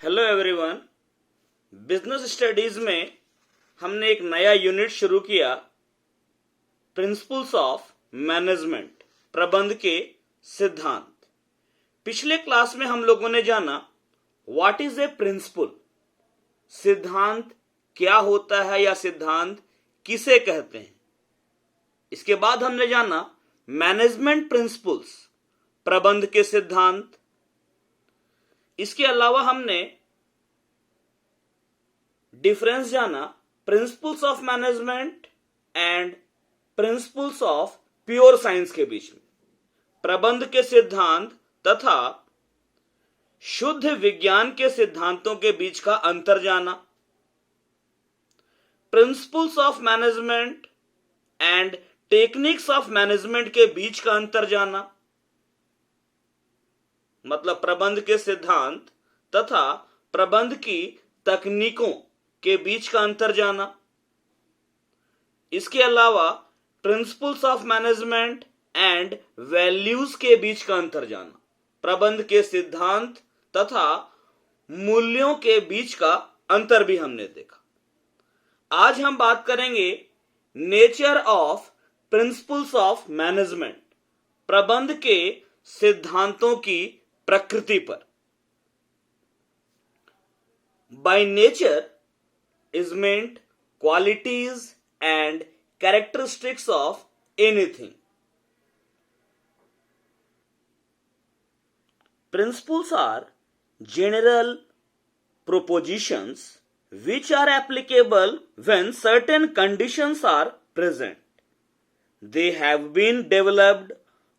Hello everyone. Business studies में हमने एक नया यूनिट शुरू किया, प्रिंसिपल्स ऑफ मैनेजमेंट, प्रबंध के सिद्धांत। पिछले क्लास में हम लोगों ने जाना व्हाट इज ए प्रिंसिपल, सिद्धांत क्या होता है या सिद्धांत किसे कहते हैं। इसके बाद हमने जाना मैनेजमेंट प्रिंसिपल्स, प्रबंध के सिद्धांत। इसके अलावा हमने डिफरेंस जाना principles of management and principles of pure science के बीच में, प्रबंध के सिद्धांत तथा शुद्ध विज्ञान के सिद्धांतों के बीच का अंतर जाना, principles of management and techniques of management के बीच का अंतर जाना, मतलब प्रबंध के सिद्धांत तथा प्रबंध की तकनीकों के बीच का अंतर जाना। इसके अलावा principles of management and values के बीच का अंतर जाना, प्रबंध के सिद्धांत तथा मूल्यों के बीच का अंतर भी हमने देखा। आज हम बात करेंगे nature of principles of management, प्रबंध के सिद्धांतों की प्रकृति पर। By nature is meant qualities and characteristics of anything. Principles are general propositions which are applicable when certain conditions are present. They have been developed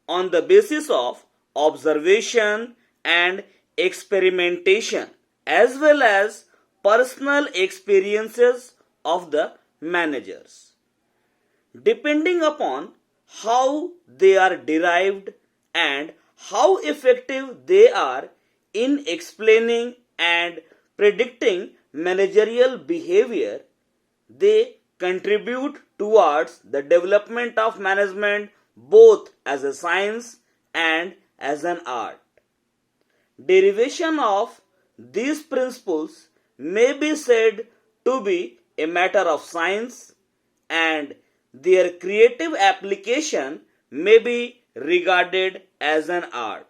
on the basis of observation and experimentation as well as personal experiences of the managers. Depending upon how they are derived and how effective they are in explaining and predicting managerial behavior, they contribute towards the development of management both as a science and as an art. Derivation of these principles may be said to be a matter of science, and their creative application may be regarded as an art.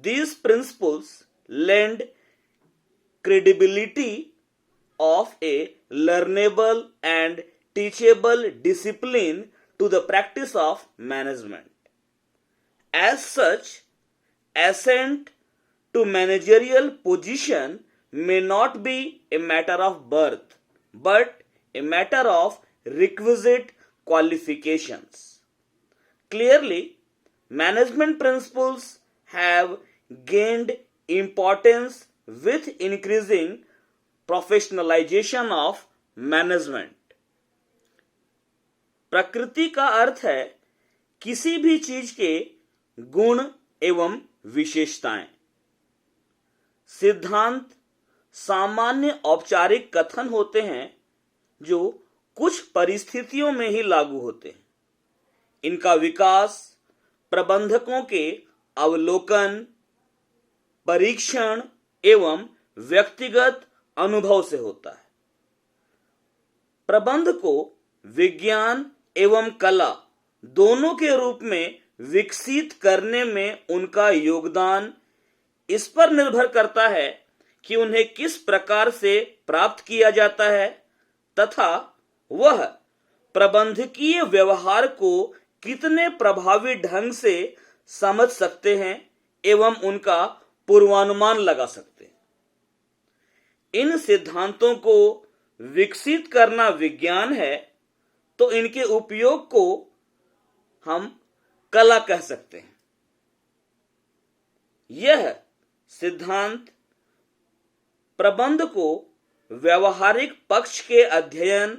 These principles lend credibility of a learnable and teachable discipline to the practice of management. As such, ascent to managerial position may not be a matter of birth, but a matter of requisite qualifications. Clearly, management principles have gained importance with increasing professionalization of management. प्रकृति का अर्थ है किसी भी चीज के गुण एवं विशेषताएं। सिद्धांत सामान्य औपचारिक कथन होते हैं जो कुछ परिस्थितियों में ही लागू होते हैं। इनका विकास प्रबंधकों के अवलोकन, परीक्षण एवं व्यक्तिगत अनुभव से होता है। प्रबंध को विज्ञान एवं कला दोनों के रूप में विकसित करने में उनका योगदान इस पर निर्भर करता है कि उन्हें किस प्रकार से प्राप्त किया जाता है तथा वह प्रबंधकीय व्यवहार को कितने प्रभावी ढंग से समझ सकते हैं एवं उनका पूर्वानुमान लगा सकते हैं। इन सिद्धांतों को विकसित करना विज्ञान है तो इनके उपयोग को हम कला कह सकते हैं। यह सिद्धांत प्रबंध को व्यवहारिक पक्ष के अध्ययन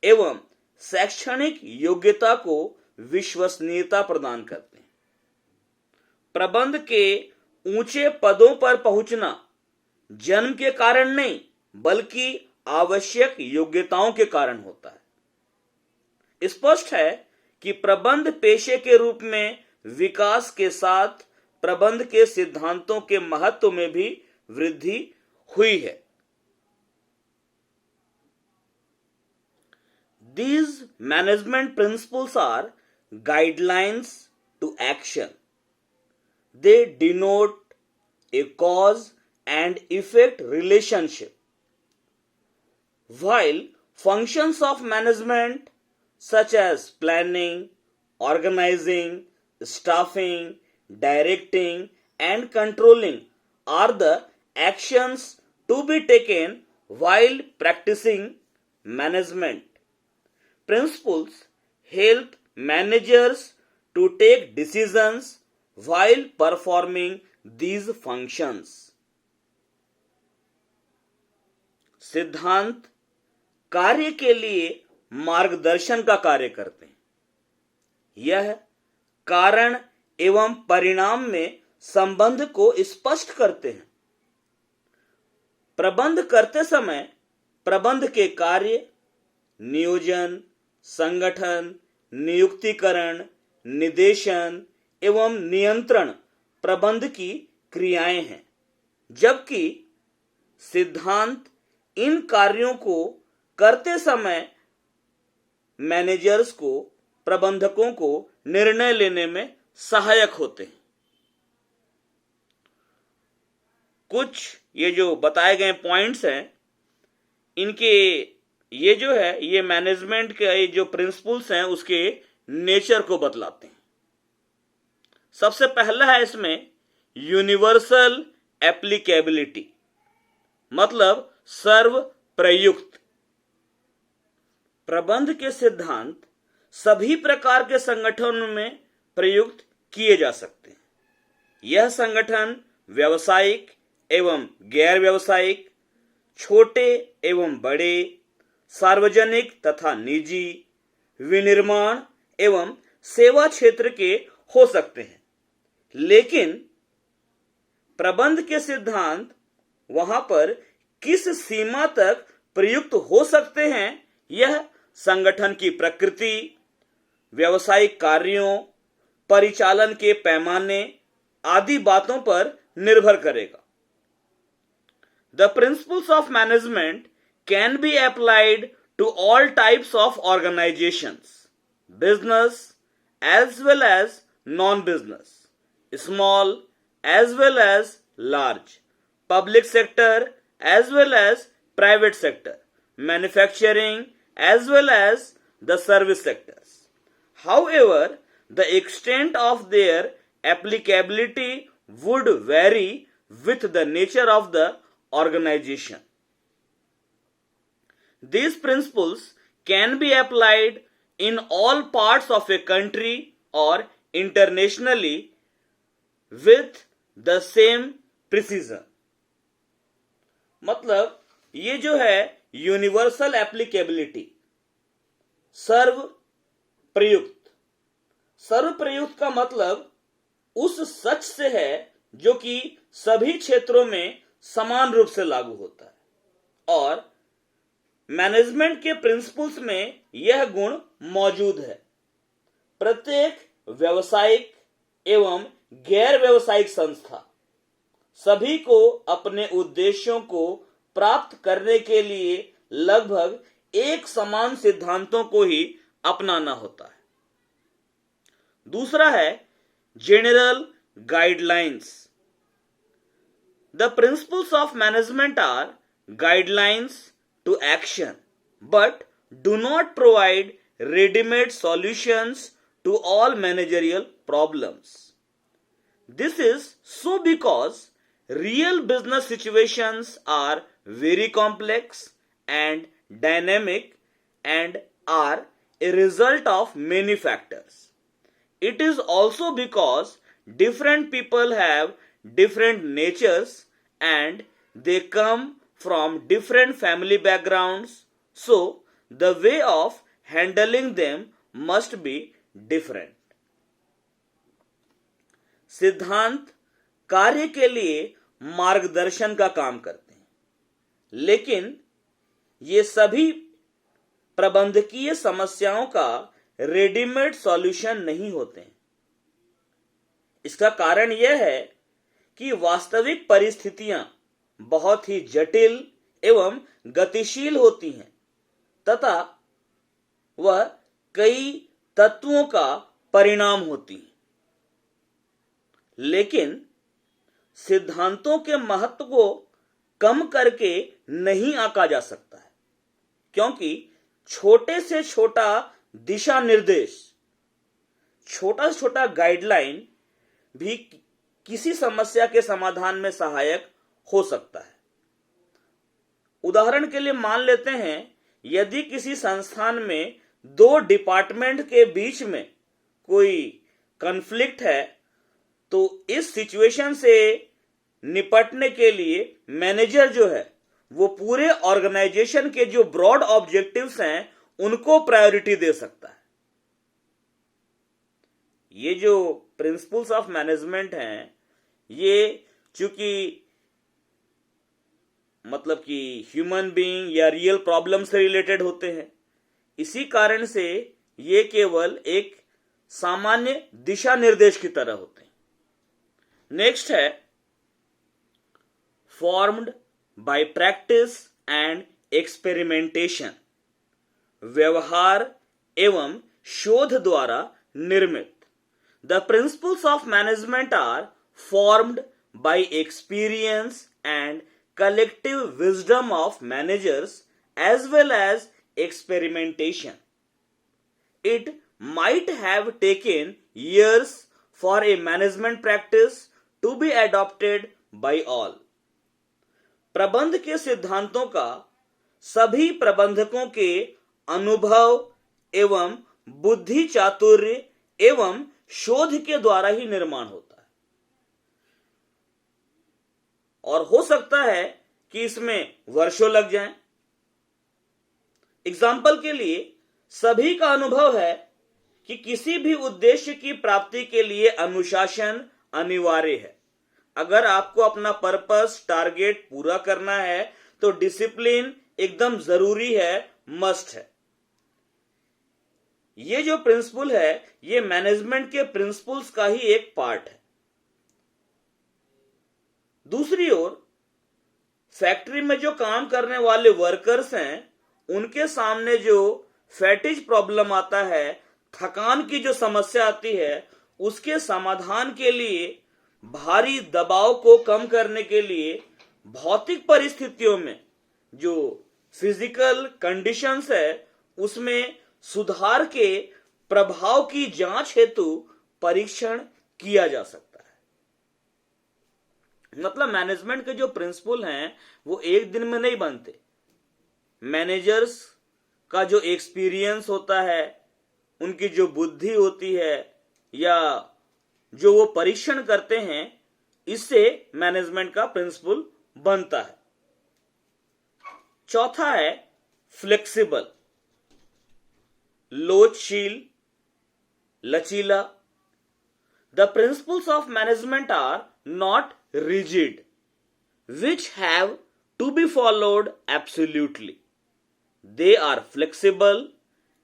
एवं शैक्षणिक योग्यता को विश्वसनीयता प्रदान करते हैं। प्रबंध के ऊंचे पदों पर पहुंचना जन्म के कारण नहीं बल्कि आवश्यक योग्यताओं के कारण होता है। स्पष्ट है कि प्रबंध पेशे के रूप में विकास के साथ प्रबंध के सिद्धांतों के महत्व में भी वृद्धि हुई है। These management principles are guidelines to action. They denote a cause and effect relationship. While functions of management such as planning, organizing, staffing, directing, and controlling are the actions to be taken while practicing management. Principles help managers to take decisions while performing these functions. सिद्धांत कार्य के लिए मार्गदर्शन का कार्य करते हैं। यह कारण एवं परिणाम में संबंध को स्पष्ट करते हैं। प्रबंध करते समय प्रबंध के कार्य, नियोजन, संगठन, नियुक्तिकरण, निदेशन एवं नियंत्रण प्रबंध की क्रियाएं हैं, जबकि सिद्धांत इन कार्यों को करते समय मैनेजर्स को, प्रबंधकों को निर्णय लेने में सहायक होते हैं। कुछ ये जो बताए गए पॉइंट्स हैं, इनके ये जो है ये मैनेजमेंट के जो प्रिंसिपल्स हैं उसके नेचर को बतलाते हैं। सबसे पहला है इसमें यूनिवर्सल एप्लीकेबिलिटी, मतलब सर्व प्रयुक्त। प्रबंध के सिद्धांत सभी प्रकार के संगठनों में प्रयुक्त किए जा सकते हैं। यह संगठन व्यावसायिक एवं गैर व्यावसायिक, छोटे एवं बड़े, सार्वजनिक तथा निजी, विनिर्माण एवं सेवा क्षेत्र के हो सकते हैं। लेकिन प्रबंध के सिद्धांत वहां पर किस सीमा तक प्रयुक्त हो सकते हैं, यह संगठन की प्रकृति, व्यावसायिक कार्यों, परिचालन के पैमाने आदि बातों पर निर्भर करेगा। The principles of management can be applied to all types of organizations, business as well as non-business, small as well as large, public sector as well as private sector, manufacturing as well as the service sectors. However, the extent of their applicability would vary with the nature of the organization. These principles can be applied in all parts of a country or internationally with the same precision. मतलब ये जो है universal applicability, सर्व प्रयुक्त। सर्व प्रयुक्त का मतलब उस सच से है जो कि सभी क्षेत्रों में समान रूप से लागू होता है, और मैनेजमेंट के प्रिंसिपल्स में यह गुण मौजूद है। प्रत्येक व्यावसायिक एवं गैर व्यावसायिक संस्था सभी को अपने उद्देश्यों को प्राप्त करने के लिए लगभग एक समान सिद्धांतों को ही अपनाना होता है। दूसरा है general guidelines. The principles of management are guidelines to action, but do not provide ready-made solutions to all managerial problems. This is so because real business situations are very complex and dynamic and are a result of many factors. It is also because different people have different natures and they come from different family backgrounds, so the way of handling them must be different. सिद्धांत कार्य के लिए मार्गदर्शन का काम करते हैं, लेकिन ये सभी प्रबंधकीय समस्याओं का रेडीमेड सॉल्यूशन नहीं होते हैं। इसका कारण यह है कि वास्तविक परिस्थितियां बहुत ही जटिल एवं गतिशील होती हैं तथा वह कई तत्वों का परिणाम होती हैं। लेकिन सिद्धांतों के महत्व को कम करके नहीं आंका जा सकता है, क्योंकि छोटे से छोटा दिशा निर्देश, छोटा से छोटा गाइडलाइन भी किसी समस्या के समाधान में सहायक हो सकता है। उदाहरण के लिए मान लेते हैं, यदि किसी संस्थान में दो डिपार्टमेंट के बीच में कोई कॉन्फ्लिक्ट है, तो इस सिचुएशन से निपटने के लिए मैनेजर जो है वो पूरे ऑर्गेनाइजेशन के जो ब्रॉड ऑब्जेक्टिव्स हैं उनको प्रायोरिटी दे सकता है। ये जो प्रिंसिपल्स ऑफ मैनेजमेंट हैं, ये चूंकि मतलब कि ह्यूमन बीइंग या रियल प्रॉब्लम से रिलेटेड होते हैं, इसी कारण से ये केवल एक सामान्य दिशा निर्देश की तरह होते हैं। नेक्स्ट है formed by practice and experimentation, व्यवहार एवं शोध द्वारा निर्मित। The principles of management are formed by experience and collective wisdom of managers as well as experimentation. It might have taken years for a management practice to be adopted by all. प्रबंध के सिद्धांतों का सभी प्रबंधकों के अनुभव एवं बुद्धि चातुर्य एवं शोध के द्वारा ही निर्माण होता है, और हो सकता है कि इसमें वर्षों लग जाएं। एग्जाम्पल के लिए, सभी का अनुभव है कि किसी भी उद्देश्य की प्राप्ति के लिए अनुशासन अनिवार्य है। अगर आपको अपना पर्पस, टारगेट पूरा करना है तो डिसिप्लिन एकदम जरूरी है, मस्ट है। ये जो प्रिंसिपल है, ये मैनेजमेंट के प्रिंसिपल्स का ही एक पार्ट है। दूसरी ओर फैक्ट्री में जो काम करने वाले वर्कर्स हैं, उनके सामने जो फैटिज प्रॉब्लम आता है, थकान की जो समस्या आती है, उसके समाधान के लिए, भारी दबाव को कम करने के लिए भौतिक परिस्थितियों में जो फिजिकल कंडीशंस है, उसमें सुधार के प्रभाव की जांच हेतु परीक्षण किया जा सकता है। मतलब मैनेजमेंट के जो प्रिंसिपल हैं वो एक दिन में नहीं बनते। मैनेजर्स का जो एक्सपीरियंस होता है, उनकी जो बुद्धि होती है, या जो वो परीक्षण करते हैं, इससे मैनेजमेंट का प्रिंसिपल बनता है। चौथा है फ्लेक्सिबल, लोचशील, लचीला। The principles of management are not rigid, which have to be followed absolutely. They are flexible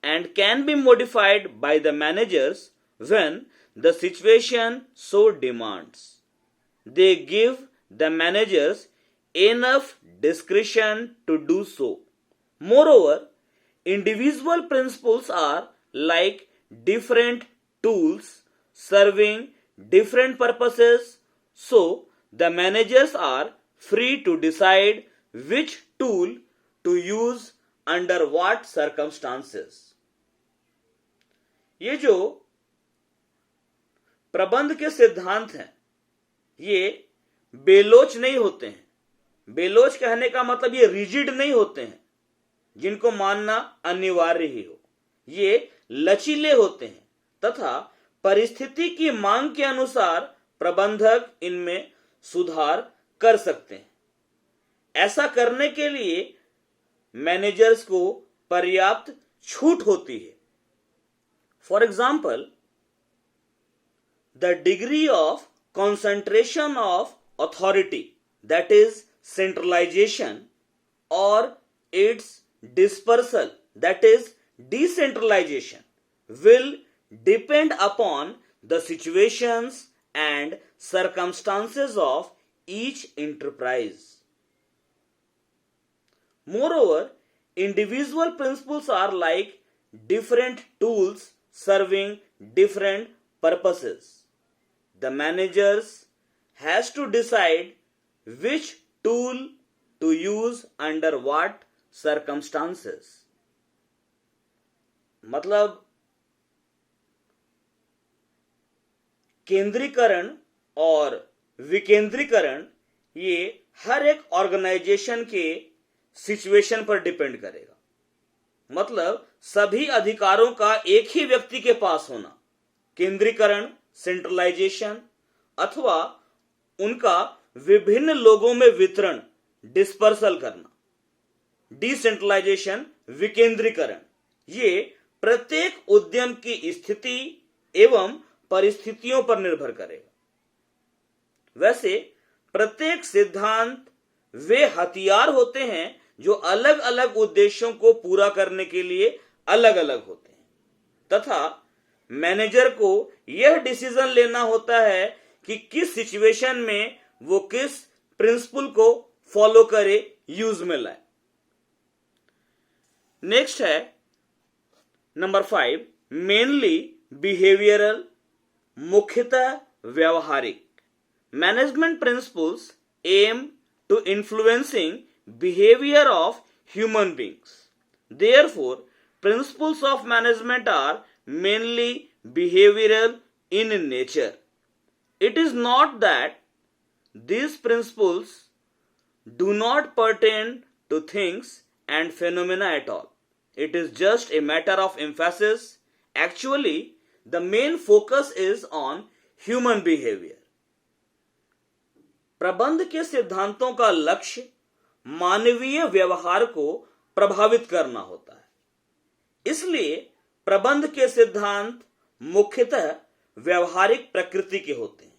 and can be modified by the managers when the situation so demands. They give the managers enough discretion to do so. Moreover, individual principles are like different tools serving different purposes. So, the managers are free to decide which tool to use under what circumstances. ये जो प्रबंध के सिद्धांत हैं, ये बेलोच नहीं होते हैं। बेलोच कहने का मतलब ये रिजिड नहीं होते हैं, जिनको मानना अनिवार्य ही हो। ये लचीले होते हैं तथा परिस्थिति की मांग के अनुसार प्रबंधक इनमें सुधार कर सकते हैं। ऐसा करने के लिए मैनेजर्स को पर्याप्त छूट होती है। For example, the degree of concentration of authority, that is centralization, or its dispersal, that is decentralization, will depend upon the situations and circumstances of each enterprise. Moreover, individual principles are like different tools serving different purposes. The managers has to decide which tool to use under what circumstances. मतलब केंद्रीकरण और विकेंद्रीकरण ये हर एक organisation के situation पर depend करेगा। मतलब सभी अधिकारों का एक ही व्यक्ति के पास होना, केंद्रीकरण सेंट्रलाइजेशन, अथवा उनका विभिन्न लोगों में वितरण डिस्पर्सल करना, डिसेंट्रलाइजेशन विकेंद्रीकरण, ये प्रत्येक उद्यम की स्थिति एवं परिस्थितियों पर निर्भर करेगा। वैसे प्रत्येक सिद्धांत वे हथियार होते हैं जो अलग अलग उद्देश्यों को पूरा करने के लिए अलग अलग होते हैं, तथा मैनेजर को यह डिसीजन लेना होता है कि किस सिचुएशन में वो किस प्रिंसिपल को फॉलो करे, यूज में लाए। नेक्स्ट है नंबर 5, मेनली बिहेवियरल, मुख्यतः व्यवहारिक। Management principles aim to influencing behavior of human beings. Therefore, principles of management are mainly behavioral in nature. It is not that these principles do not pertain to things and phenomena at all. It is just a matter of emphasis. Actually, the main focus is on human behavior. प्रबंध के सिद्धांतों का लक्ष्य मानवीय व्यवहार को प्रभावित करना होता है। इसलिए प्रबंध के सिद्धांत मुख्यतः व्यवहारिक प्रकृति के होते हैं।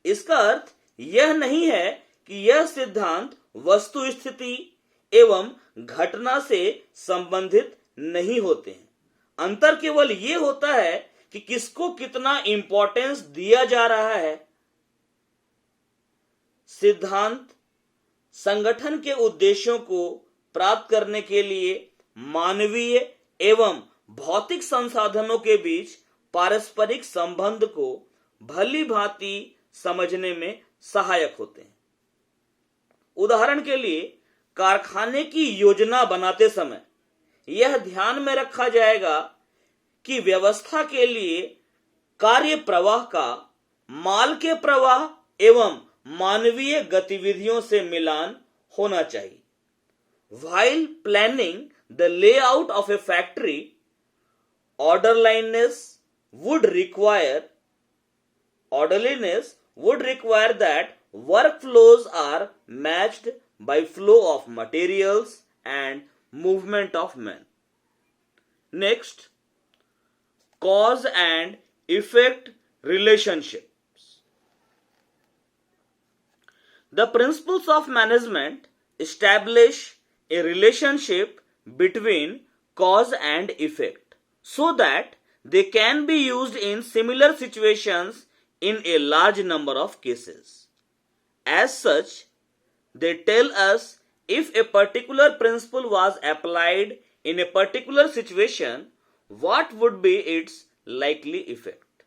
इसका अर्थ यह नहीं है कि यह सिद्धांत वस्तु स्थिति एवं घटना से संबंधित नहीं होते हैं। अंतर केवल यह होता है कि किसको कितना इंपॉर्टेंस दिया जा रहा है। सिद्धांत संगठन के उद्देश्यों को प्राप्त करने के लिए मानवीय एवं भौतिक संसाधनों के बीच पारस्परिक संबंध को भली भांति समझने में सहायक होते हैं। उदाहरण के लिए कारखाने की योजना बनाते समय यह ध्यान में रखा जाएगा कि व्यवस्था के लिए कार्य प्रवाह का माल के प्रवाह एवं मानवीय गतिविधियों से मिलान होना चाहिए। While planning the layout of a factory, orderliness would require that workflows are matched by flow of materials and movement of men. Next, cause and effect relationship. The principles of management establish a relationship between cause and effect so that they can be used in similar situations in a large number of cases. As such, they tell us if a particular principle was applied in a particular situation, what would be its likely effect.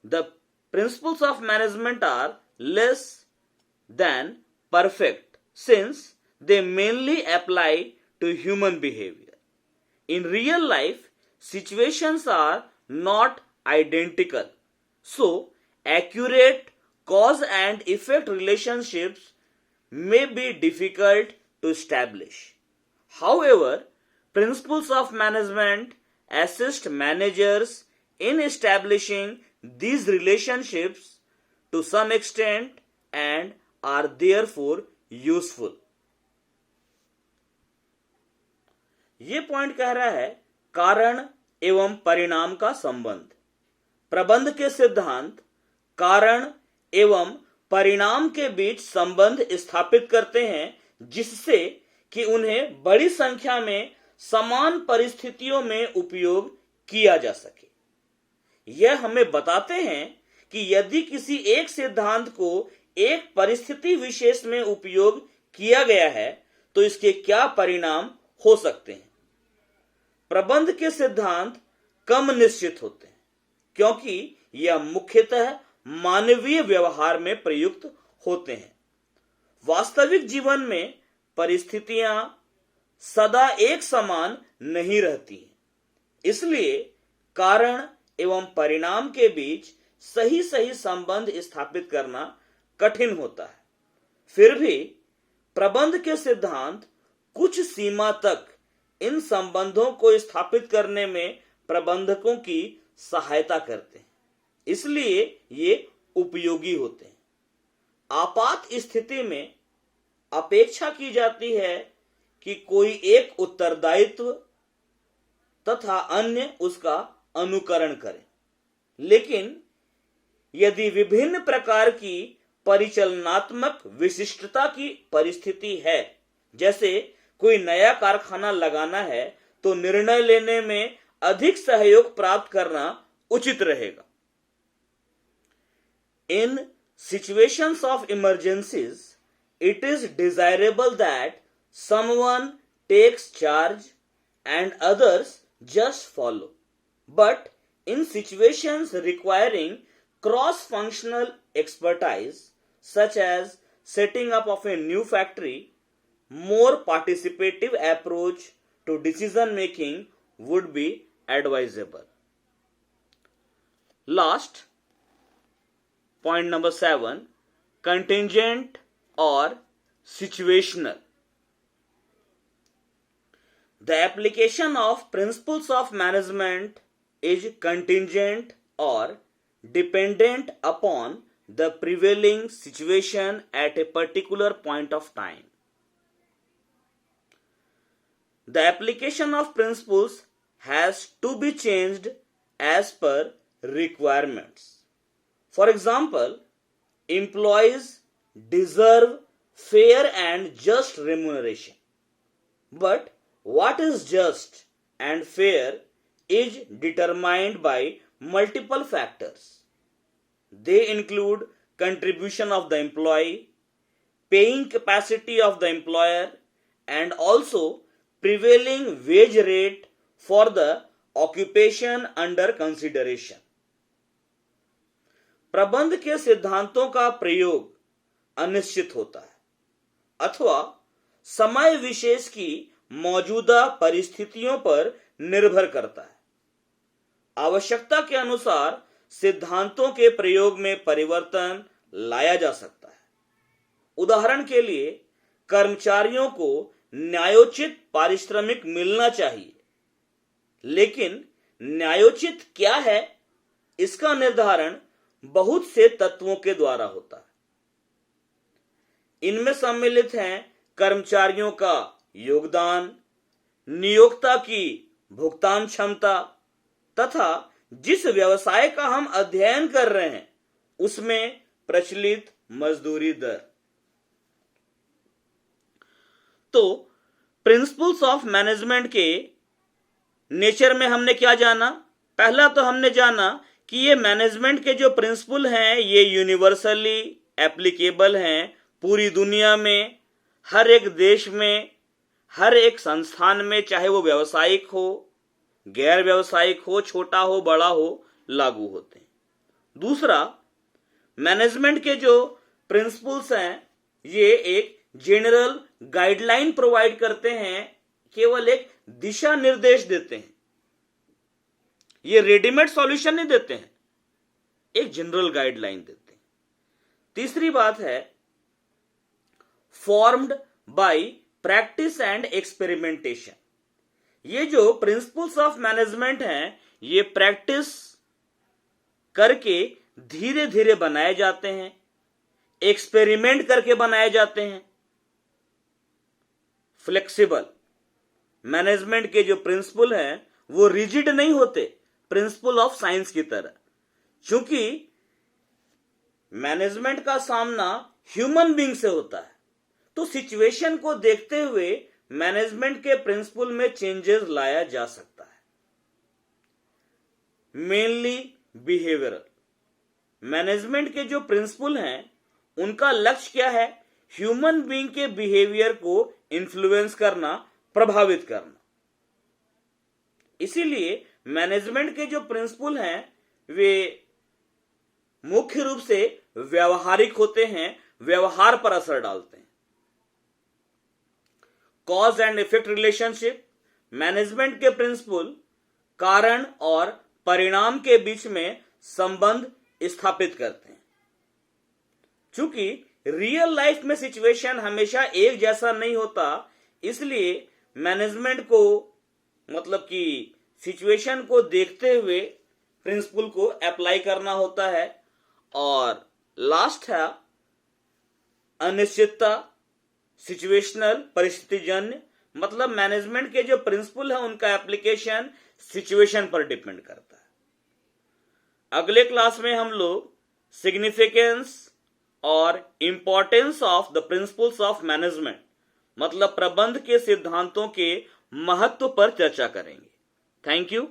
The principles of management are less than perfect since they mainly apply to human behavior. In real life, situations are not identical, so accurate cause and effect relationships may be difficult to establish. However, principles of management assist managers in establishing these relationships to some extent and are therefore useful. ये point कह रहा है कारण एवं परिणाम का संबंध। प्रबंध के सिद्धांत कारण एवं परिणाम के बीच संबंध स्थापित करते हैं जिससे कि उन्हें बड़ी संख्या में समान परिस्थितियों में उपयोग किया जा सके। यह हमें बताते हैं कि यदि किसी एक सिद्धांत को एक परिस्थिति विशेष में उपयोग किया गया है तो इसके क्या परिणाम हो सकते हैं। प्रबंध के सिद्धांत कम निश्चित होते हैं क्योंकि यह मुख्यतः मानवीय व्यवहार में प्रयुक्त होते हैं। वास्तविक जीवन में परिस्थितियां सदा एक समान नहीं रहती हैं, इसलिए कारण एवं परिणाम के बीच सही सही संबंध स्थापित करना कठिन होता है। फिर भी प्रबंध के सिद्धांत कुछ सीमा तक इन संबंधों को स्थापित करने में प्रबंधकों की सहायता करते हैं, इसलिए ये उपयोगी होते हैं। आपात स्थिति में अपेक्षा की जाती है कि कोई एक उत्तरदायित्व तथा अन्य उसका अनुकरण करें, लेकिन यदि विभिन्न प्रकार की परिचालनात्मक विशिष्टता की परिस्थिति है, जैसे कोई नया कारखाना लगाना है, तो निर्णय लेने में अधिक सहयोग प्राप्त करना उचित रहेगा। In situations of emergencies, it is desirable that someone takes charge and others just follow. But in situations requiring cross-functional expertise, such as setting up of a new factory, more participative approach to decision making would be advisable. Last, point number 7, contingent or situational. The application of principles of management is contingent or dependent upon the prevailing situation at a particular point of time. The application of principles has to be changed as per requirements. For example, employees deserve fair and just remuneration. But what is just and fair is determined by multiple factors. They include contribution of the employee, paying capacity of the employer, and also prevailing wage rate for the occupation under consideration. प्रबंध के सिद्धांतों का प्रयोग अनिश्चित होता है अथवा समय विशेष की मौजूदा परिस्थितियों पर निर्भर करता है। आवश्यकता के अनुसार सिद्धांतों के प्रयोग में परिवर्तन लाया जा सकता है। उदाहरण के लिए, कर्मचारियों को न्यायोचित पारिश्रमिक मिलना चाहिए, लेकिन न्यायोचित क्या है, इसका निर्धारण बहुत से तत्वों के द्वारा होता है। इनमें सम्मिलित हैं कर्मचारियों का योगदान, नियोक्ता की भुगतान क्षमता तथा जिस व्यवसाय का हम अध्ययन कर रहे हैं उसमें प्रचलित मजदूरी दर। तो प्रिंसिपल्स ऑफ मैनेजमेंट के नेचर में हमने क्या जाना? पहला तो हमने जाना कि ये मैनेजमेंट के जो प्रिंसिपल हैं ये यूनिवर्सली एप्लीकेबल हैं पूरी दुनिया में, हर एक देश में, हर एक संस्थान में, चाहे वो व्यावसायिक हो, गैर व्यावसायिक हो, छोटा हो, बड़ा हो, लागू होते हैं। दूसरा, मैनेजमेंट के जो प्रिंसिपल्स हैं ये एक जनरल गाइडलाइन प्रोवाइड करते हैं, केवल एक दिशा निर्देश देते हैं। ये रेडीमेड सॉल्यूशन नहीं देते हैं, एक जनरल गाइडलाइन देते हैं। तीसरी बात है formed by practice and experimentation. ये जो प्रिंसिपल्स ऑफ मैनेजमेंट हैं ये प्रैक्टिस करके धीरे धीरे बनाए जाते हैं, एक्सपेरिमेंट करके बनाए जाते हैं। फ्लेक्सिबल मैनेजमेंट के जो प्रिंसिपल हैं वो रिजिड नहीं होते प्रिंसिपल ऑफ साइंस की तरह, क्योंकि मैनेजमेंट का सामना ह्यूमन बीइंग से होता है, तो सिचुएशन को देखते हुए मैनेजमेंट के प्रिंसिपल में चेंजेस लाया जा सकता है। मेनली बिहेवियरल मैनेजमेंट के जो प्रिंसिपल हैं उनका लक्ष्य क्या है? ह्यूमन बीइंग के बिहेवियर को इन्फ्लुएंस करना, प्रभावित करना। इसीलिए मैनेजमेंट के जो प्रिंसिपल हैं वे मुख्य रूप से व्यवहारिक होते हैं, व्यवहार पर असर डालते हैं। Cause and effect relationship, management के प्रिंसिपल कारण और परिणाम के बीच में संबंध स्थापित करते हैं। चूंकि रियल लाइफ में सिचुएशन हमेशा एक जैसा नहीं होता, इसलिए मैनेजमेंट को मतलब कि सिचुएशन को देखते हुए प्रिंसिपल को अप्लाई करना होता है। और लास्ट है अनिश्चितता, सिचुएशनल, परिस्थितिजन्य, मतलब मैनेजमेंट के जो प्रिंसिपल है उनका एप्लीकेशन सिचुएशन पर डिपेंड करता है। अगले क्लास में हम लोग सिग्निफिकेंस और importance of the principles of management, मतलब प्रबंध के सिद्धांतों के महत्व पर चर्चा करेंगे। Thank you.